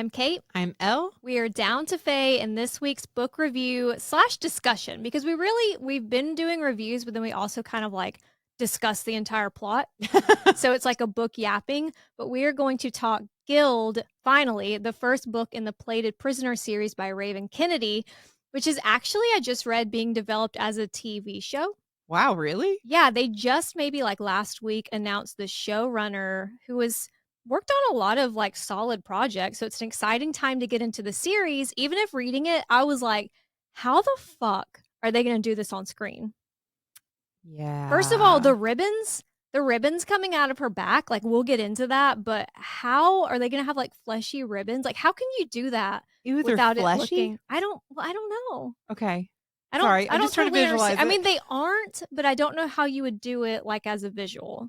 I'm Kate. I'm Elle. We are down to Faye in this week's book review / discussion because we've been doing reviews, but then we also kind of like discuss the entire plot. So it's like a book yapping, but we are going to talk Gild, finally, the first book in the Plated Prisoner series by Raven Kennedy, which is actually, I just read, being developed as a TV show. Wow, really? Yeah, they just maybe like last week announced the showrunner who was worked on a lot of like solid projects. So it's an exciting time to get into the series. Even if reading it, I was like, how the fuck are they going to do this on screen? Yeah. First of all, the ribbons coming out of her back, like we'll get into that, but how are they going to have like fleshy ribbons? Like how can you do that Ew, they're without it fleshy? looking? I don't know. Okay. I Sorry, I'm don't just trying to totally visualize understand. I mean, it. they aren't, but I don't know how you would do it like as a visual.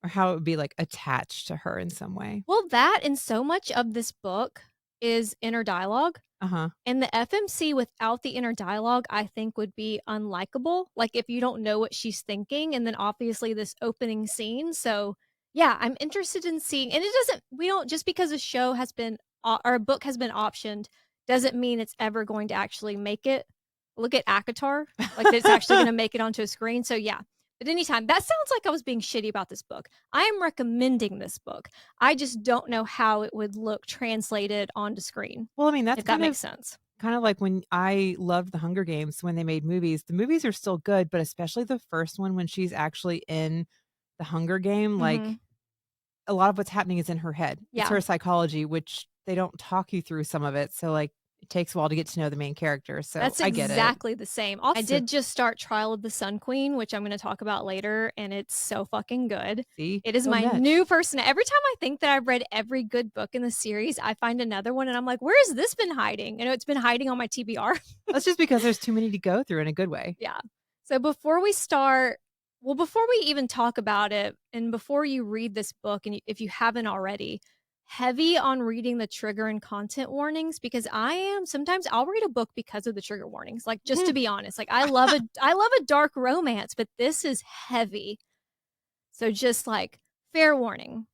Or how it would be like attached to her in some way. Well, that and so much of this book is inner dialogue. Uh-huh. And the FMC without the inner dialogue, I think would be unlikable. Like if you don't know what she's thinking, and then obviously this opening scene. So yeah, I'm interested in seeing, and we don't, just because a show has been, or a book has been optioned, doesn't mean it's ever going to actually make it. Look at ACOTAR, like it's actually going to make it onto a screen. So yeah, but anytime, that sounds like I was being shitty about this book. I am recommending this book. I just don't know how it would look translated onto screen. Well, I mean, that's If that makes sense. kind of like when I loved the Hunger Games when they made movies. The movies are still good, but especially the first one when she's actually in the Hunger Game, like a lot of what's happening is in her head. It's Yeah. her psychology, which they don't talk you through some of it. So like it takes a while to get to know the main character. So That's I get it. exactly the same. I did just start Trial of the Sun Queen, which I'm going to talk about later, and it's so fucking good. See? It is So my much. new person. Every time I think that I've read every good book in the series, I find another one, and I'm like, where has this been hiding? And it's been hiding on my TBR. That's just because there's too many to go through in a good way. Yeah. So before we start, well, before we even talk about it, and before you read this book, and if you haven't already, heavy on reading the trigger and content warnings, because sometimes I'll read a book because of the trigger warnings. Like, just to be honest, like I love a dark romance, but this is heavy. So just like fair warning.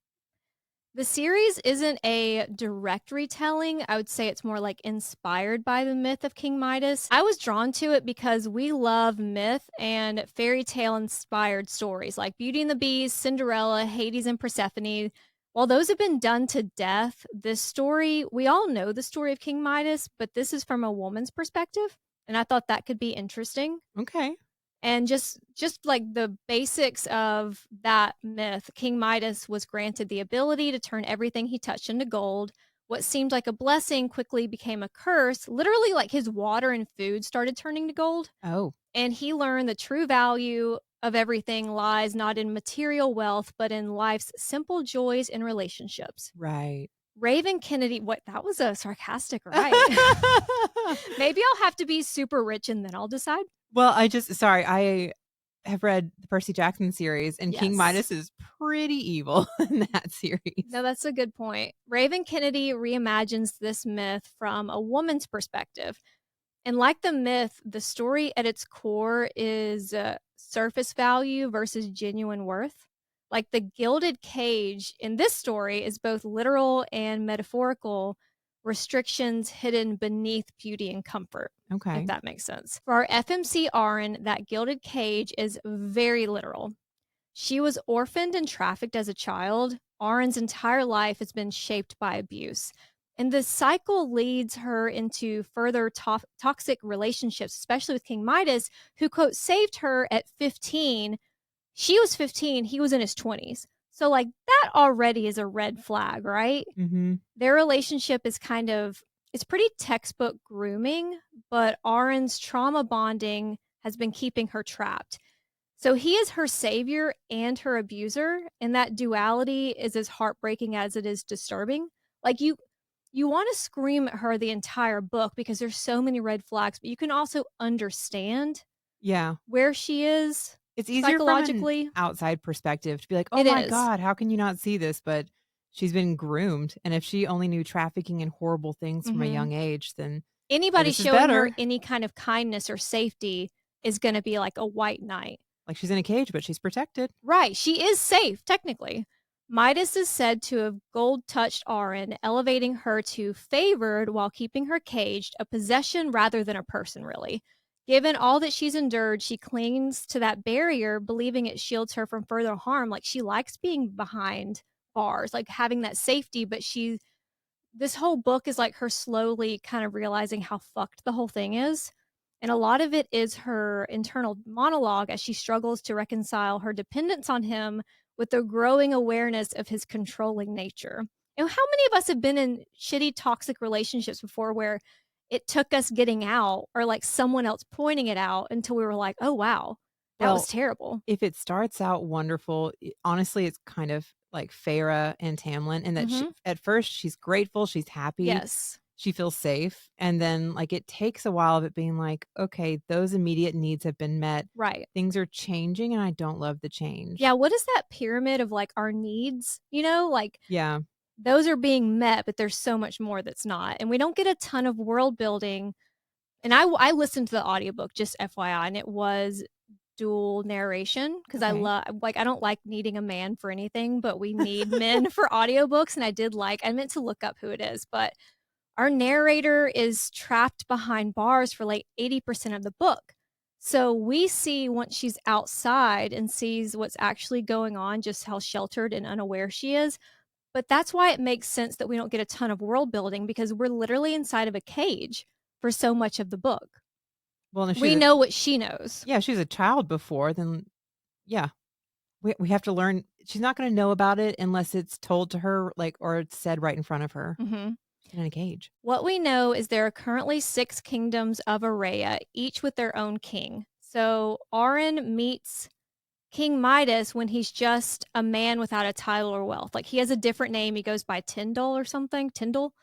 The series isn't a direct retelling. I would say it's more like inspired by the myth of King Midas. I was drawn to it because we love myth and fairy tale inspired stories like Beauty and the Beast, Cinderella, Hades, and Persephone. While those have been done to death, this story, we all know the story of King Midas, but this is from a woman's perspective. And I thought that could be interesting. Okay. And just like the basics of that myth, King Midas was granted the ability to turn everything he touched into gold. What seemed like a blessing quickly became a curse. Literally, like his water and food started turning to gold. Oh. And he learned the true value of everything lies not in material wealth, but in life's simple joys and relationships. Right. Raven Kennedy, what? That was a sarcastic, right? Maybe I'll have to be super rich and then I'll decide. Well, I have read the Percy Jackson series, and King Midas is pretty evil in that series. No, that's a good point. Raven Kennedy reimagines this myth from a woman's perspective. And like the myth, the story at its core is surface value versus genuine worth. Like the gilded cage in this story is both literal and metaphorical restrictions hidden beneath beauty and comfort. Okay. If that makes sense. For our FMC Arin, that gilded cage is very literal. She was orphaned and trafficked as a child. Arin's entire life has been shaped by abuse. And this cycle leads her into further toxic relationships, especially with King Midas, who, quote, saved her at 15. She was 15. He was in his 20s. So, like, that already is a red flag, right? Mm-hmm. Their relationship is it's pretty textbook grooming, but Arin's trauma bonding has been keeping her trapped. So he is her savior and her abuser, and that duality is as heartbreaking as it is disturbing. Like you want to scream at her the entire book because there's so many red flags, but you can also understand where she is. It's easier psychologically from an outside perspective to be like, oh my God, how can you not see this? But she's been groomed. And if she only knew trafficking and horrible things from a young age, then anybody showing her any kind of kindness or safety is going to be like a white knight. Like she's in a cage, but she's protected. Right. She is safe, technically. Midas is said to have gold touched Auron, elevating her to favored while keeping her caged, a possession rather than a person, really. Given all that she's endured, she clings to that barrier, believing it shields her from further harm. Like she likes being behind bars, like having that safety, but this whole book is like her slowly kind of realizing how fucked the whole thing is. And a lot of it is her internal monologue as she struggles to reconcile her dependence on him with the growing awareness of his controlling nature. And how many of us have been in shitty, toxic relationships before where it took us getting out or like someone else pointing it out until we were like, oh, wow, that was Well, terrible? if it starts out wonderful, honestly, it's kind of like Farah and Tamlin in that Mm-hmm. at first she's grateful, she's happy, Yes. she feels safe, and then like it takes a while of it being like, okay, those immediate needs have been met. Right. Things are changing, and I don't love the Yeah. change. What is that pyramid of like our needs? Like Yeah. those are being met, but there's so much more that's not. And we don't get a ton of world building. And I listened to the audiobook, just FYI, and it was dual narration because I Okay. love, like, I don't like needing a man for anything, but we need men for audiobooks. And I meant to look up who it is, but our narrator is trapped behind bars for like 80% of the book. So we see once she's outside and sees what's actually going on, just how sheltered and unaware she is. But that's why it makes sense that we don't get a ton of world building because we're literally inside of a cage for so much of the book. Well, if she's We a know what she knows. yeah, she's a child before, then yeah, we have to learn. She's not going to know about it unless it's told to her, like, or it's said right in front of her. Mhm. She's in a cage. What we know is there are currently 6 kingdoms of Araya, each with their own king. So Auron meets King Midas when he's just a man without a title or wealth. Like he has a different name. He goes by Tyndall or something, Tyndall.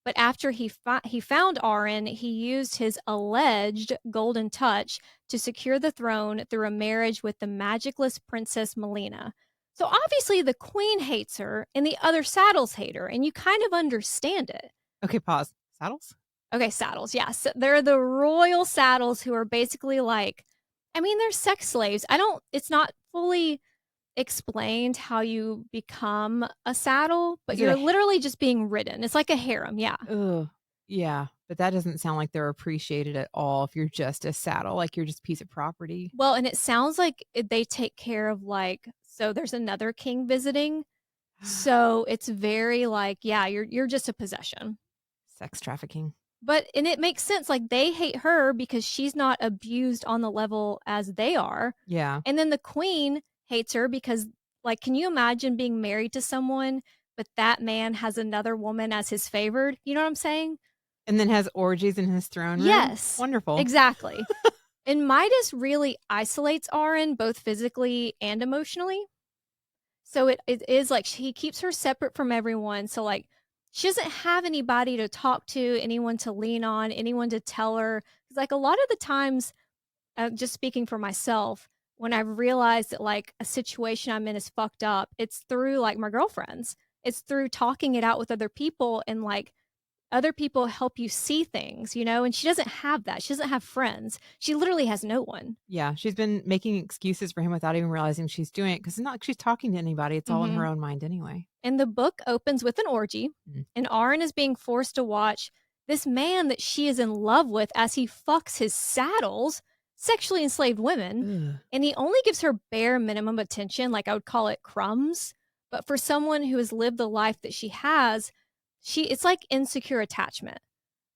But after he found Auron, he used his alleged golden touch to secure the throne through a marriage with the magicless princess Melina. So obviously the queen hates her and the other saddles hate her, and you kind of understand it. Okay, pause. Saddles? Okay, saddles. Yes. They're the royal saddles who are basically like, I mean, they're sex slaves. It's not fully explained how you become a saddle, but Is it you're a literally just being ridden. It's like a harem. Yeah. ugh, yeah, but that doesn't sound like they're appreciated at all if you're just a saddle, like you're just a piece of property. Well, and it sounds like they take care of like, so there's another king visiting. So it's very like, yeah, you're just a possession. Sex trafficking. But and it makes sense, like, they hate her because she's not abused on the level as they are, Yeah, and then the queen hates her because, like, can you imagine being married to someone, but that man has another woman as his favored? You know what I'm saying? and then has orgies in his throne room. Yes, Wonderful. exactly. And Midas really isolates Auron both physically and emotionally. So it is like he keeps her separate from everyone. So like she doesn't have anybody to talk to, anyone to lean on, anyone to tell her. Because like a lot of the times, just speaking for myself, when I've realized that like a situation I'm in is fucked up, it's through like my girlfriends. It's through talking it out with other people and like other people help you see things, and she doesn't have that. She doesn't have friends. She literally has no one. Yeah, she's been making excuses for him without even realizing she's doing it because it's not like she's talking to anybody. It's all in her Mhm. own mind anyway. And the book opens with an orgy, Mm. and Arn is being forced to watch this man that she is in love with as he fucks his saddles, sexually enslaved women. Ugh. And he only gives her bare minimum attention, like I would call it crumbs. But for someone who has lived the life that she has, it's like insecure attachment.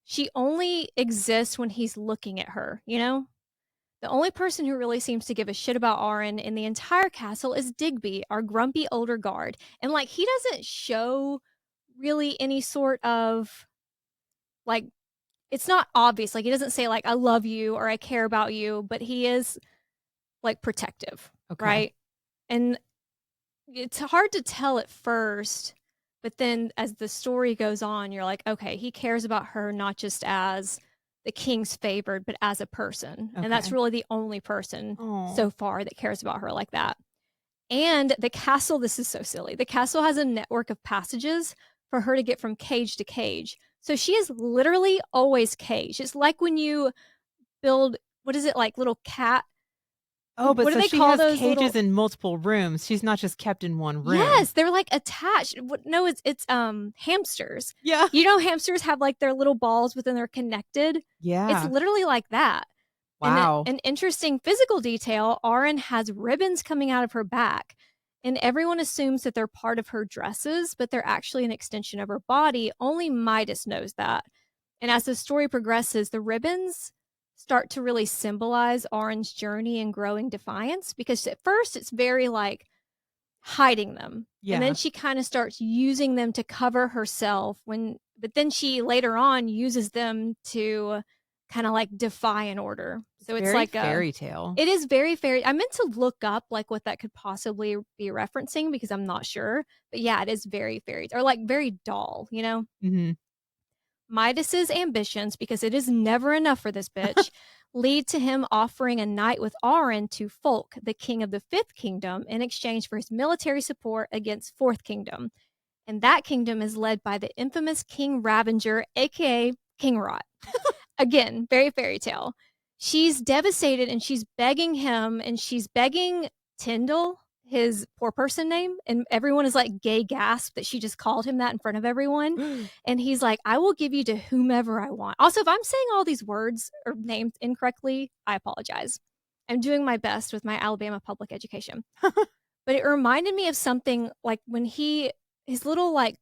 She only exists when he's looking at her? The only person who really seems to give a shit about Auron in the entire castle is Digby, our grumpy older guard. And like he doesn't show really any sort of like it's not obvious. Like he doesn't say like I love you or I care about you, but he is like protective, Okay. right? And it's hard to tell at first, but then as the story goes on, you're like, okay, he cares about her not just as the king's favored, but as a person. And that's Okay. really the only person Oh. so far that cares about her like that. And the castle, this is so silly. The castle has a network of passages for her to get from cage to cage. So she is literally always caged. It's like when you build, what is it, like little cat Oh, but What do so they she call has those cages little in multiple rooms. She's not just kept in one room. Yes, they're, like, attached. What no, it's hamsters. Yeah. You know hamsters have, like, their little balls, but then they're connected? It's Yeah. literally like that. And Wow. an interesting physical detail, Arin has ribbons coming out of her back, and everyone assumes that they're part of her dresses, but they're actually an extension of her body. Only Midas knows that. And as the story progresses, the ribbons start to really symbolize Arin's journey and growing defiance because at first it's very like hiding them. And then Yeah. she kind of starts using them to cover herself but then she later on uses them to kind of like defy an order. It's So it's very like a fairy tale. it is very fairy. I meant to look up like what that could possibly be referencing because I'm not sure. But yeah, it is very fairy or like very doll, you know? Mhm. Midas's ambitions, because it is never enough for this bitch, lead to him offering a night with Arin to Folk, the king of the Fifth Kingdom, in exchange for his military support against Fourth Kingdom. And that kingdom is led by the infamous King Ravenger, aka King Rot. Again, very fairy tale. She's devastated and she's begging him and she's begging Tyndall, his poor person name, and everyone is like gay gasp that she just called him that in front of everyone. And he's like, I will give you to whomever I want. Also, if I'm saying all these words or names incorrectly, I apologize. I'm doing my best with my Alabama public education. But it reminded me of something like when his little like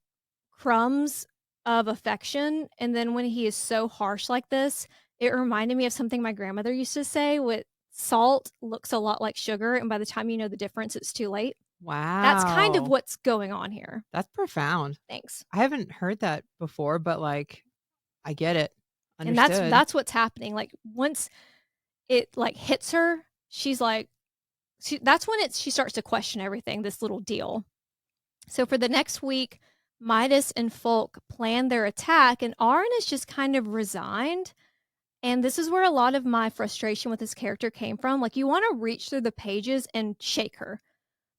crumbs of affection, and then when he is so harsh like this, it reminded me of something my grandmother used to say with salt looks a lot like sugar, and by the time you know the difference, it's too late. That's kind of Wow. what's going on here. That's profound. Thanks. I haven't heard that before, but, like, I get it. And Understood. that's what's happening. Like once it like hits her, she's like that's when she starts to question everything, this little deal. So for the next week, Midas and Folk plan their attack, and Arin is just kind of resigned. And this is where a lot of my frustration with this character came from. Like, you want to reach through the pages and shake her.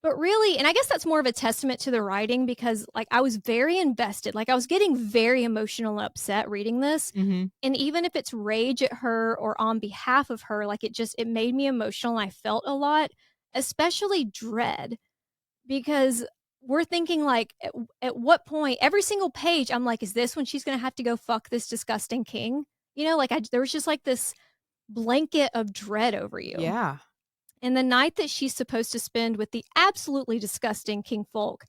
But really, and I guess that's more of a testament to the writing because, like, I was very invested. Like, I was getting very emotional and upset reading this. Mhm. And even if it's rage at her or on behalf of her, like, it made me emotional and I felt a lot, especially dread because we're thinking like at what point every single page I'm like, is this when she's gonna have to go fuck this disgusting king? You know, like there was just like this blanket of dread over you. Yeah. And the night that she's supposed to spend with the absolutely disgusting King Folk,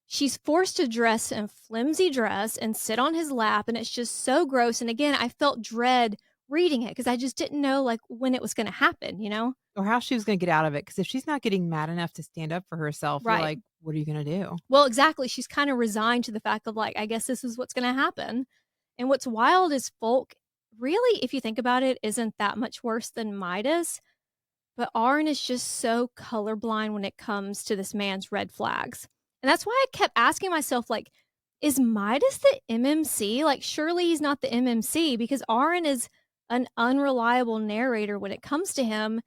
she's forced to dress in a flimsy dress and sit on his lap, and it's just so gross. And again, I felt dread reading it because I just didn't know like when it was gonna happen, you know? Or how she was gonna get out of it. Because if she's not getting mad enough to stand up for herself, you're Right. like, "What are you gonna do?" Well, exactly. She's kind of resigned to the fact of like, I guess this is what's going to happen. And what's wild is Folk, really, if you think about it, isn't that much worse than Midas. But Arn is just so colorblind when it comes to this man's red flags. And that's why I kept asking myself, like, is Midas the MMC? Like, surely he's not the MMC because Arn is an unreliable narrator when it comes to him.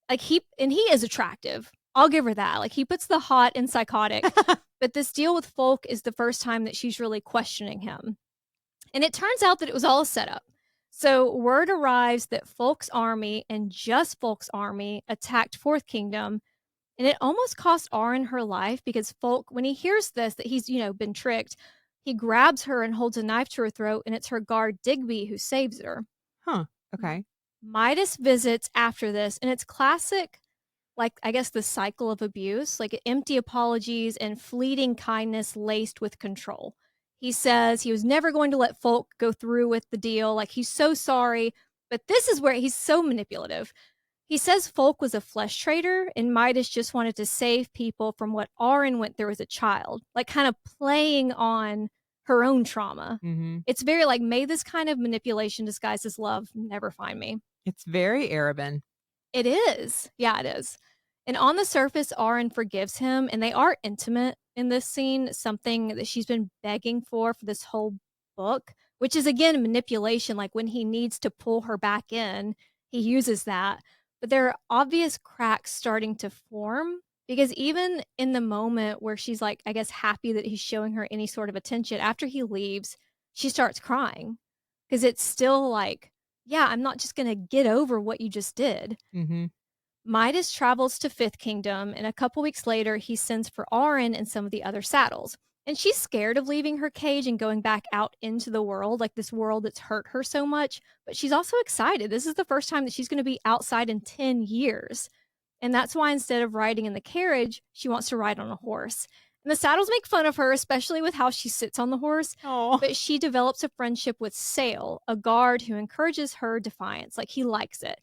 Like, he is attractive. I'll give her that. Like, he puts the hot and psychotic, but this deal with Folk is the first time that she's really questioning him. And it turns out that it was all a setup. So word arrives that Folk's army and just Folk's army attacked Fourth Kingdom, and it almost cost Arin her life because Folk, when he hears this, that he's, been tricked, he grabs her and holds a knife to her throat, and it's her guard Digby who saves her. Huh. Okay. Midas visits after this, and it's classic, like, I guess the cycle of abuse, like empty apologies and fleeting kindness laced with control. He says he was never going to let Folk go through with the deal. Like, he's so sorry. But this is where he's so manipulative. He says Folk was a flesh trader and Midas just wanted to save people from what Arin went through as a child, like kind of playing on her own trauma. Mhm. It's very like, may this kind of manipulation disguised as love never find me. It's very Arabin. It is. Yeah, it is. And on the surface, Arin forgives him, and they are intimate in this scene, something that she's been begging for this whole book, which is again manipulation. Like when he needs to pull her back in, he uses that. But there are obvious cracks starting to form because even in the moment where she's like, I guess, happy that he's showing her any sort of attention, after he leaves, she starts crying because it's still like, yeah, I'm not just going to get over what you just did. Mhm. Midas travels to Fifth Kingdom, and a couple weeks later, he sends for Auron and some of the other saddles. And she's scared of leaving her cage and going back out into the world, like this world that's hurt her so much. But she's also excited. This is the first time that she's going to be outside in 10 years. And that's why instead of riding in the carriage, she wants to ride on a horse. And the saddles make fun of her, especially with how she sits on the horse. Oh. But she develops a friendship with Sail, a guard who encourages her defiance. Like he likes it.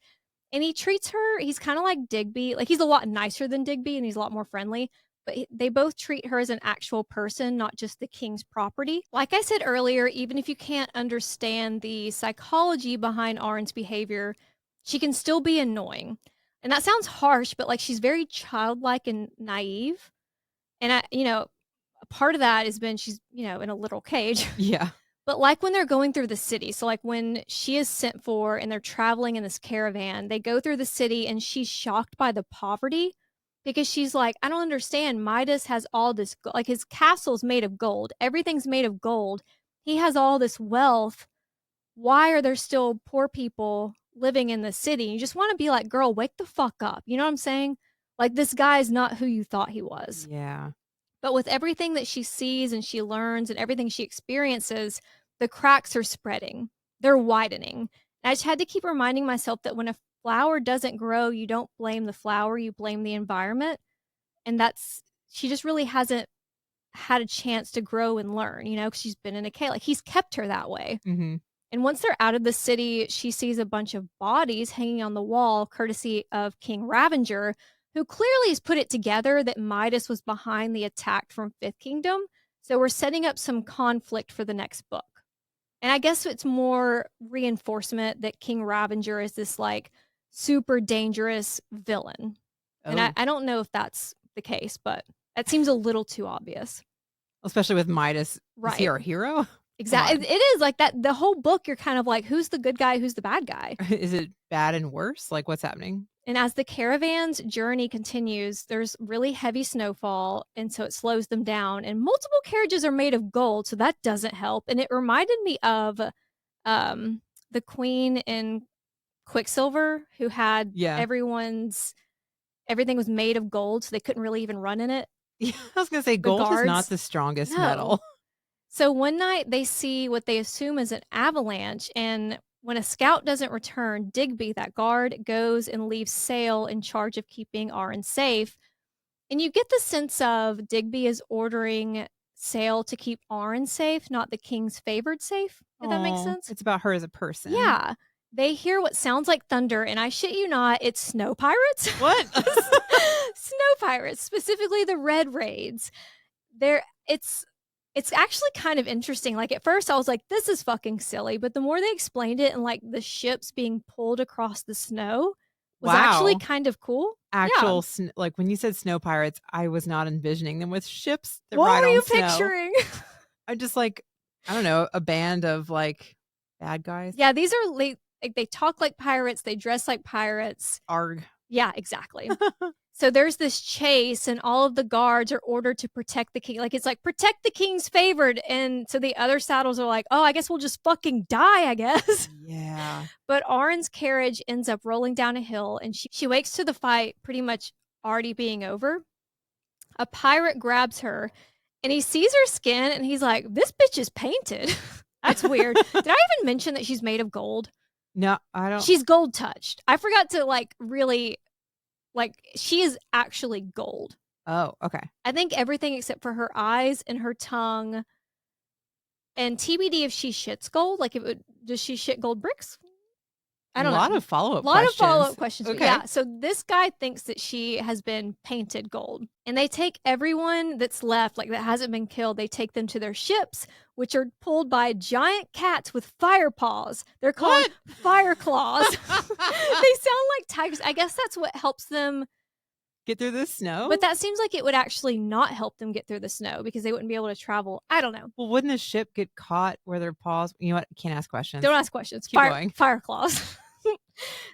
And he treats her, he's kind of like Digby. Like he's a lot nicer than Digby and he's a lot more friendly. But they both treat her as an actual person, not just the king's property. Like I said earlier, even if you can't understand the psychology behind Auron's behavior, she can still be annoying. And that sounds harsh, but like she's very childlike and naive. And a part of that has been she's, in a little cage. Yeah. But like when they're going through the city, so like when she is sent for and they're traveling in this caravan, they go through the city and she's shocked by the poverty because she's like, I don't understand. Midas has all this, like his castle's made of gold. Everything's made of gold. He has all this wealth. Why are there still poor people living in the city? You just want to be like, girl, wake the fuck up. You know what I'm saying? Like this guy is not who you thought he was. Yeah. But with everything that she sees and she learns and everything she experiences, the cracks are spreading. They're widening. And I just had to keep reminding myself that when a flower doesn't grow, you don't blame the flower, you blame the environment. And she just really hasn't had a chance to grow and learn, because she's been in a cave. Like he's kept her that way. Mm-hmm. And once they're out of the city, she sees a bunch of bodies hanging on the wall, courtesy of King Ravenger, who clearly has put it together that Midas was behind the attack from Fifth Kingdom. So we're setting up some conflict for the next book. And I guess it's more reinforcement that King Ravenger is this like super dangerous villain. Oh. And I don't know if that's the case, but that seems a little too obvious. Especially with Midas. Right. Is he our hero? Exactly. It is like that. The whole book, you're kind of like, who's the good guy? Who's the bad guy? Is it bad and worse? Like what's happening? And as the caravan's journey continues, there's really heavy snowfall. And so it slows them down. And multiple carriages are made of gold. So that doesn't help. And it reminded me of the Queen in Quicksilver, who had everything was made of gold. So they couldn't really even run in it. Yeah, I was going to say gold is not the strongest metal. So one night they see what they assume is an avalanche, and when a scout doesn't return, Digby, that guard, goes and leaves Sail in charge of keeping Auron safe. And you get the sense of Digby is ordering Sail to keep Auron safe, not the king's favored safe, if that makes sense. It's about her as a person. Yeah. They hear what sounds like thunder, and I shit you not, it's snow pirates. What? Snow pirates, specifically the Red Raids. It's actually kind of interesting. Like at first I was like, this is fucking silly. But the more they explained it and like the ships being pulled across the snow was actually kind of cool. Like when you said snow pirates, I was not envisioning them with ships that what ride were on you snow. Picturing? I just like, I don't know, a band of like bad guys. Yeah, these are like they talk like pirates. They dress like pirates. Arg. Yeah, exactly. So there's this chase and all of the guards are ordered to protect the king. Like, it's like, protect the king's favored. And so the other saddles are like, oh, I guess we'll just fucking die, I guess. Yeah. But Auron's carriage ends up rolling down a hill and she wakes to the fight pretty much already being over. A pirate grabs her and he sees her skin and he's like, this bitch is painted. That's weird. Did I even mention that she's made of gold? No, I don't. She's gold touched. I forgot to really... Like, she is actually gold. Oh, okay. I think everything except for her eyes and her tongue. And TBD if she shits gold. Like, does she shit gold bricks? I don't know. A lot of follow-up questions. Okay. Yeah. So this guy thinks that she has been painted gold. And they take everyone that's left, like that hasn't been killed, they take them to their ships, which are pulled by giant cats with fire paws. They're called fire claws. They sound like tigers. I guess that's what helps them get through the snow. But that seems like it would actually not help them get through the snow because they wouldn't be able to travel. I don't know. Well, wouldn't the ship get caught where their paws? You know what? Can't ask questions. Don't ask questions. Keep going. Fire claws.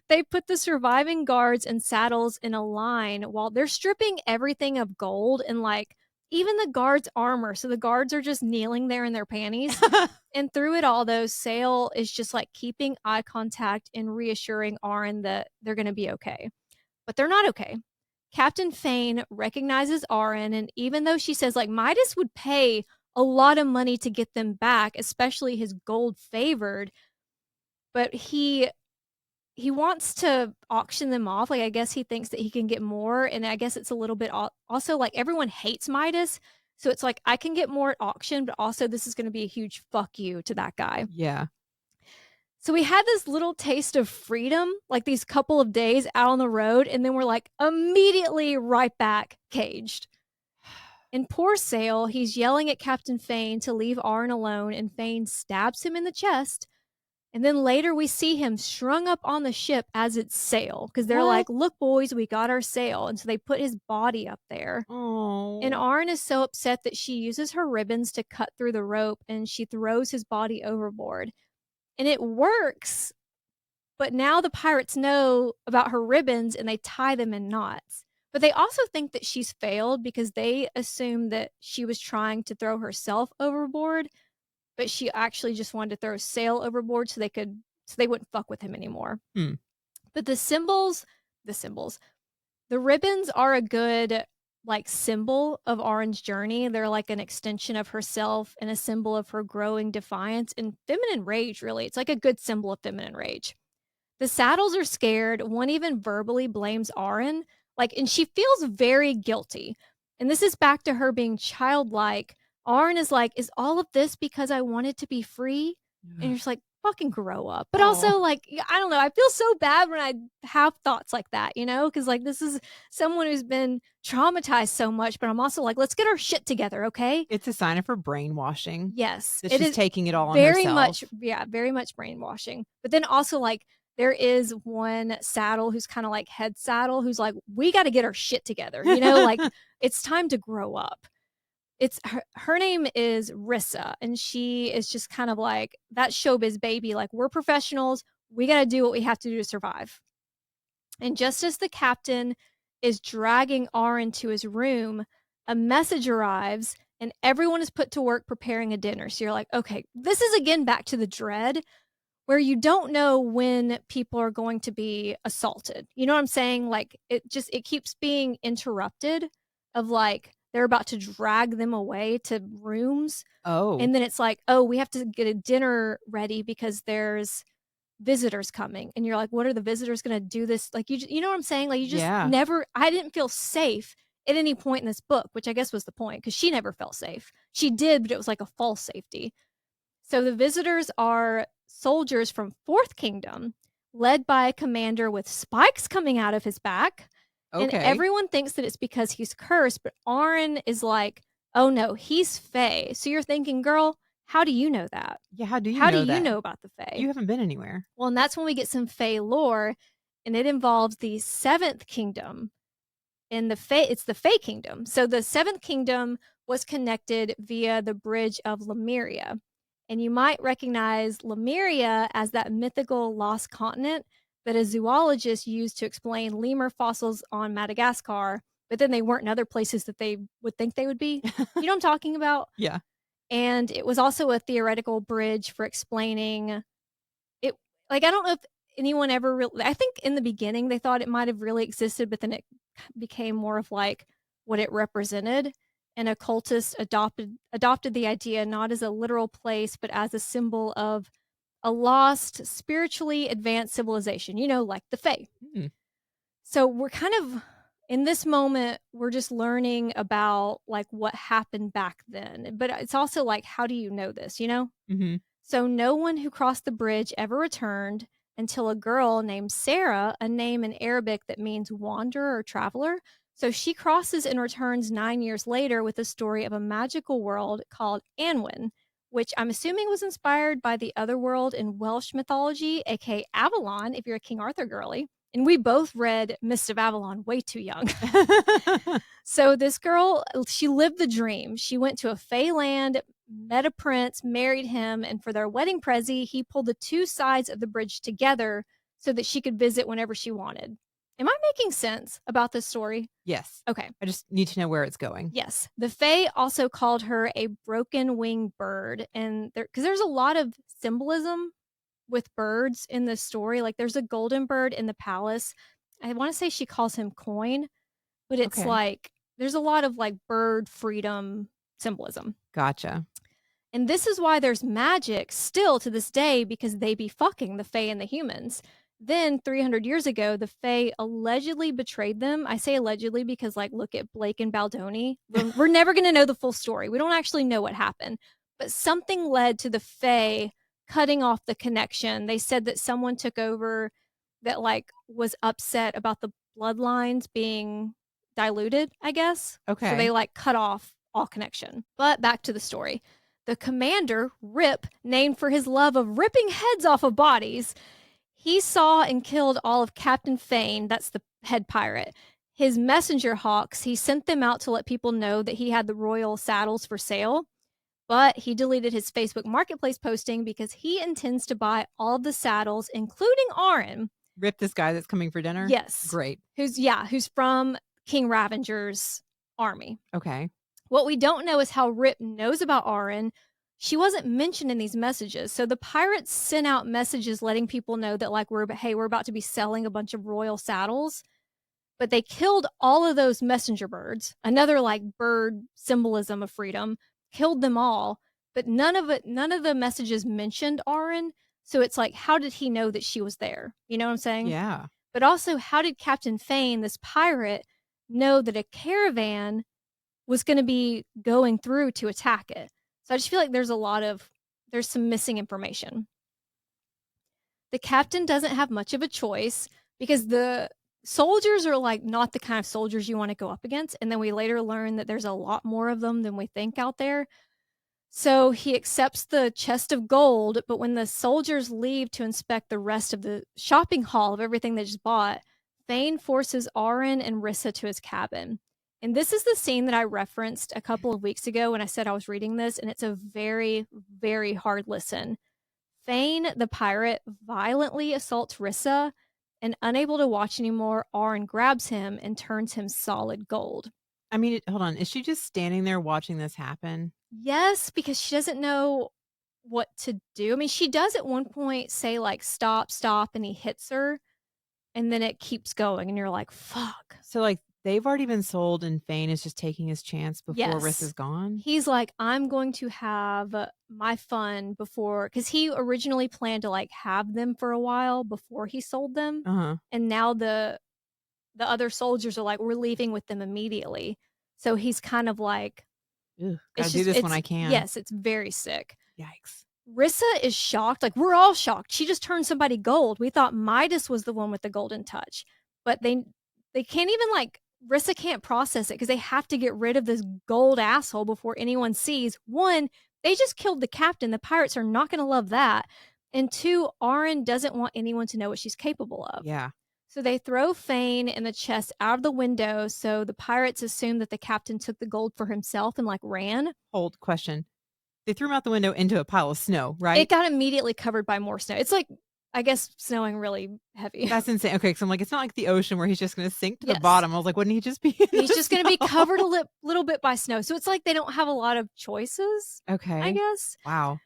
They put the surviving guards and saddles in a line while they're stripping everything of gold and like even the guards' armor. So the guards are just kneeling there in their panties. And through it all, though, Sail is just like keeping eye contact and reassuring Auron that they're going to be okay. but they're not okay. Captain Fane recognizes Arin, and even though she says like Midas would pay a lot of money to get them back, especially his gold favored, but he wants to auction them off. Like I guess he thinks that he can get more, and I guess it's a little bit also like everyone hates Midas, so it's like I can get more at auction, but also this is going to be a huge fuck you to that guy. Yeah. So we had this little taste of freedom, like these couple of days out on the road, and then we're like immediately right back caged. In poor Sail, he's yelling at Captain Fane to leave Arn alone, and Fane stabs him in the chest. And then later we see him strung up on the ship as its sail, because they're What? like, look, boys, we got our sail. And so they put his body up there. And Oh. Arn is so upset that she uses her ribbons to cut through the rope and she throws his body overboard. And it works, but now the pirates know about her ribbons and they tie them in knots. But they also think that she's failed because they assume that she was trying to throw herself overboard, but she actually just wanted to throw Sail overboard so they wouldn't fuck with him anymore. Hmm. But the symbols, the ribbons are a good like symbol of Oran's journey. They're like an extension of herself and a symbol of her growing defiance and feminine rage, really. It's like a good symbol of feminine rage. The saddles are scared. One even verbally blames Arin, like, and she feels very guilty. And this is back to her being childlike. Arin is like, "Is all of this because I wanted to be free?" And you're just like, "Fucking grow up." But Oh. also, like, I don't know. I feel so bad when I have thoughts like that, Because like this is someone who's been traumatized so much. But I'm also like, let's get our shit together, okay? It's a sign of her brainwashing Yes, that it she's is taking it all on very much, herself. yeah, very much brainwashing. But then also, like, there is one saddle who's kind of like head saddle who's like, we got to get our shit together, like it's time to grow up. Her name is Rissa, and she is just kind of like that showbiz baby. Like, we're professionals, we got to do what we have to do to survive. And just as the captain is dragging Arin to his room, a message arrives and everyone is put to work preparing a dinner. So you're like, okay, this is again back to the dread where you don't know when people are going to be assaulted. You know what I'm saying? Like it keeps being interrupted of like they're about to drag them away to rooms. Oh. And then it's like, oh, we have to get a dinner ready because there's visitors coming, and you're like, what are the visitors going to do this, like you know what I'm saying, like you just Yeah. never, I didn't feel safe at any point in this book, which I guess was the point because she never felt safe. She did, but it was like a false safety. So the visitors are soldiers from Fourth Kingdom led by a commander with spikes coming out of his back, and Okay. everyone thinks that it's because he's cursed, but Arin is like, oh no, he's Fae. So you're thinking, girl, how do you know that? Yeah, how do you How do know you that? know about the Fae? You haven't been anywhere. Well, and that's when we get some Fae lore, and it involves the Seventh Kingdom. And it's the Fae Kingdom. So the Seventh Kingdom was connected via the bridge of Lemuria. And you might recognize Lemuria as that mythical lost continent that a zoologist used to explain lemur fossils on Madagascar, but then they weren't in other places that they would think they would be. You know what I'm talking about? Yeah. And it was also a theoretical bridge for explaining it, like, I don't know if anyone ever really, I think in the beginning they thought it might have really existed, but then it became more of like what it represented. And occultists adopted the idea not as a literal place, but as a symbol of a lost, spiritually advanced civilization, like the Fae. Mm. So we're kind of in this moment, we're just learning about like what happened back then. But it's also like, how do you know this? Mhm. So no one who crossed the bridge ever returned until a girl named Sarah, a name in Arabic that means wanderer or traveler. So she crosses and returns 9 years later with a story of a magical world called Anwen, which I'm assuming was inspired by the other world in Welsh mythology, aka Avalon, if you're a King Arthur girly. And we both read Mist of Avalon way too young. So this girl, she lived the dream. She went to a Fey land, met a prince, married him, and for their wedding present, he pulled the two sides of the bridge together so that she could visit whenever she wanted. Am I making sense about this story? Yes. Okay. I just need to know where it's going. Yes. The Fae also called her a broken winged bird. And because there's a lot of symbolism with birds in this story. Like there's a golden bird in the palace, I wanna say she calls him coin, but it's Okay. like there's a lot of, like, bird freedom symbolism. Gotcha. And this is why there's magic still to this day because they be fucking the Fae and the humans. Then 300 years ago, the Fae allegedly betrayed them. I say allegedly because, like, look at Blake and Baldoni. We're never going to know the full story. We don't actually know what happened. But something led to the Fae cutting off the connection. They said that someone took over that, like, was upset about the bloodlines being diluted, I guess. So they, Okay. like, cut off all connection. But back to the story. The commander, Rip, named for his love of ripping heads off of bodies, he saw and killed all of Captain Fane, that's the head pirate. His messenger hawks, he sent them out to let people know that he had the royal saddles for sale, but he deleted his Facebook Marketplace posting because he intends to buy all of the saddles, including Arin. Rip this guy that's coming for dinner? Yes. Great. Who's from King Ravenger's army. Okay. What we don't know is how Rip knows about Arin. She wasn't mentioned in these messages. So the pirates sent out messages letting people know that, like, we're about to be selling a bunch of royal saddles. But they killed all of those messenger birds. Another, like, bird symbolism of freedom. Killed them all. But none of the messages mentioned Arin. So it's like, how did he know that she was there? You know what I'm saying? Yeah. But also, how did Captain Fane, this pirate, know that a caravan was going to be going through to attack it? So I just feel like there's some missing information. The captain doesn't have much of a choice because the soldiers are, like, not the kind of soldiers you want to go up against, and then we later learn that there's a lot more of them than we think out there. So he accepts the chest of gold, but when the soldiers leave to inspect the rest of the shopping haul of everything they just bought, Thane forces Arin and Rissa to his cabin. And this is the scene that I referenced a couple of weeks ago when I said I was reading this, and it's a very, very hard listen. Thane, the pirate, violently assaults Rissa, and unable to watch anymore, Arin grabs him and turns him solid gold. I mean, hold on. Is she just standing there watching this happen? Yes, because she doesn't know what to do. I mean, she does at one point say, like, "Stop, stop," and he hits her, and then it keeps going, and you're like, "Fuck." So, like, they've already been sold and Fane is just taking his chance before Riss Yes. is gone? He's like, "I'm going to have my fun before," because he originally planned to, like, have them for a while before he sold them, Uh-huh. and now the other soldiers are like, "We're leaving with them immediately." So he's kind of like, Ugh, gotta do this when I can. yes, it's very sick. Yikes. Rissa is shocked. Like, we're all shocked. She just turned somebody gold. We thought Midas was the one with the golden touch, but they can't even, like, Rissa can't process it because they have to get rid of this gold asshole before anyone sees. One, they just killed the captain. The pirates are not going to love that. And two, Arin doesn't want anyone to know what she's capable of. Yeah. So they throw Fane and the chest out of the window. So the pirates assume that the captain took the gold for himself and, like, ran. Hold, question. They threw him out the window into a pile of snow, It right? got immediately covered by more snow. It's like, I guess, snowing really heavy. That's insane. Okay, so I'm like, it's not like the ocean where he's just gonna sink to the Yes. bottom. I was like, wouldn't he just be in He's the just gonna be snow? covered a little bit by snow. So it's like they don't have a lot of choices, I Okay. guess. Wow.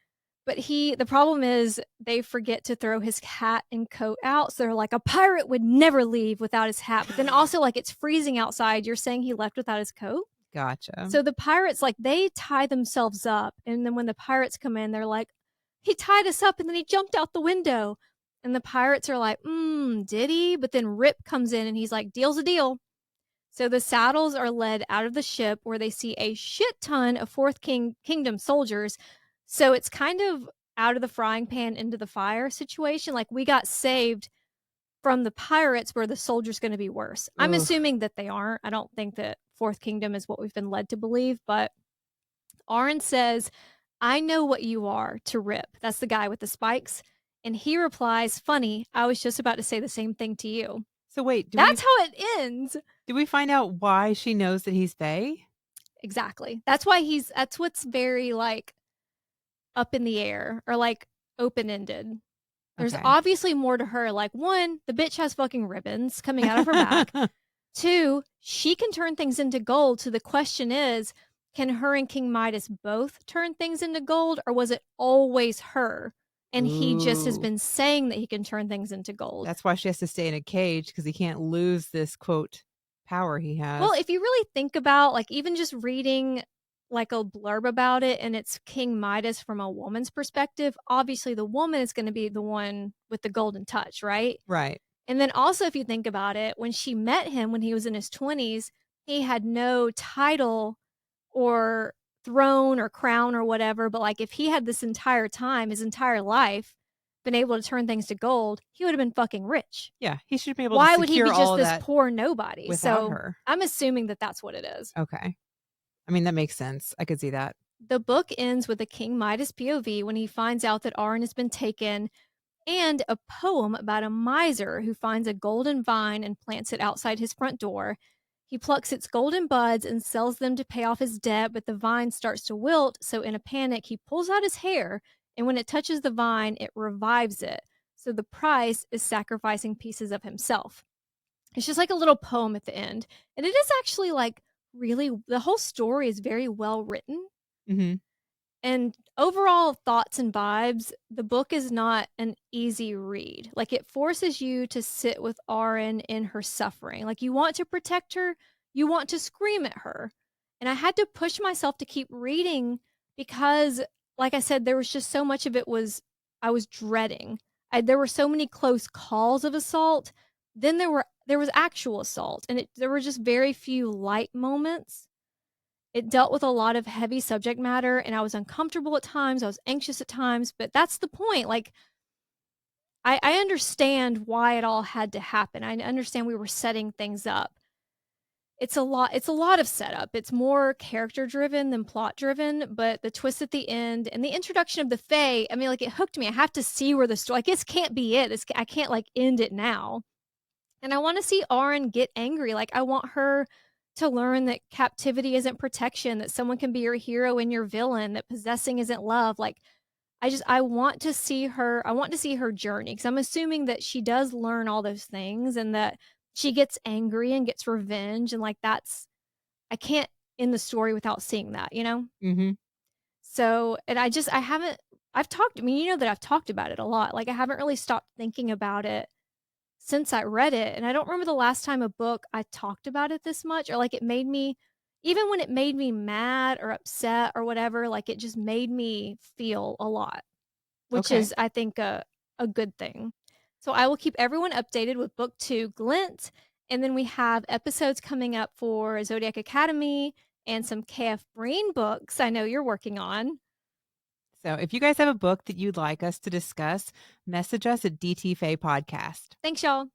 But the problem is they forget to throw his hat and coat out. So they're like, a pirate would never leave without his hat. But then also, like, it's freezing outside. You're saying he left without his coat? Gotcha. So the pirates, like, they tie themselves up. And then when the pirates come in, they're like, he tied us up and then he jumped out the window. And the pirates are like, did he? But then Rip comes in and he's like, deal's a deal. So the saddles are led out of the ship where they see a shit ton of Kingdom soldiers. So it's kind of out of the frying pan into the fire situation. Like, we got saved from the pirates where the soldiers going to be worse. I'm Ugh. assuming that they aren't. I don't think that Fourth Kingdom is what we've been led to believe, but Arin says, "I know what you are," to Rip. That's the guy with the spikes. And he replies, "Funny, I was just about to say the same thing to you." So wait, That's how it ends. do we find out why she knows that he's Fae? Exactly. That's what's very, like, up in the air or, like, open-ended. There's Okay. obviously more to her. Like, one, the bitch has fucking ribbons coming out of her back. Two, she can turn things into gold. So the question is, can her and King Midas both turn things into gold, or was it always her? and he just has Ooh. been saying that he can turn things into gold. That's why she has to stay in a cage because he can't lose this, quote, "power" he Well, has. if you really think about, like, even just reading, like, a blurb about it and it's King Midas from a woman's perspective, obviously the woman is gonna be the one with the golden touch, right? Right. And then also, if you think about it, when she met him when he was in his 20s, he had no title or throne or crown or whatever, but, like, if he had this entire time, his entire life, been able to turn things to gold, he would've been fucking rich. Yeah, he should be able to Why would he secure be just all of this that poor nobody? without So, her. I'm assuming that that's what it is. Okay. I mean, that makes sense. I could see that. The book ends with a King Midas POV when he finds out that Arryn has been taken, and a poem about a miser who finds a golden vine and plants it outside his front door. He plucks its golden buds and sells them to pay off his debt, but the vine starts to wilt, so in a panic, he pulls out his hair, and when it touches the vine, it revives it. So the price is sacrificing pieces of himself. It's just like a little poem at the end. And it is actually like really, the whole story is very well written. Mhm. And overall thoughts and vibes, the book is not an easy read. Like, it forces you to sit with Auren in her suffering. Like, you want to protect her, you want to scream at her. And I had to push myself to keep reading because, like I said, there was just so much of it was I was dreading. There were so many close calls of assault. Then there was actual assault, and there were just very few light moments. It dealt with a lot of heavy subject matter, and I was uncomfortable at times, I was anxious at times, but that's the point, like, I understand why it all had to happen, I understand we were setting things up. It's a lot of setup, it's more character driven than plot driven, but the twist at the end and the introduction of the Fae, I mean, like, it hooked me, I have to see where the story like, this can't be it, I can't, like, end it now. And I wanna see Auren get angry, like, I want her to learn that captivity isn't protection, that someone can be your hero and your villain, that possessing isn't love, like, I want to see her journey because 'cause I'm assuming that she does learn all those things and that she gets angry and gets revenge, and, like, that's I can't end the story without seeing that, you know? Mhm. So and I haven't I've talked I mean, you know that I've talked about it a lot, like, I haven't really stopped thinking about it since I read it, and I don't remember the last time a book I talked about it this much or, like, it made me even when it made me mad or upset or whatever, like, it just made me feel a lot, which Okay. is, I think, a good thing. So I will keep everyone updated with book 2, Glint, and then we have episodes coming up for Zodiac Academy and some KF Bream books I know you're working on. So, if you guys have a book that you'd like us to discuss, message us at DT Faye Podcast. Thanks, y'all.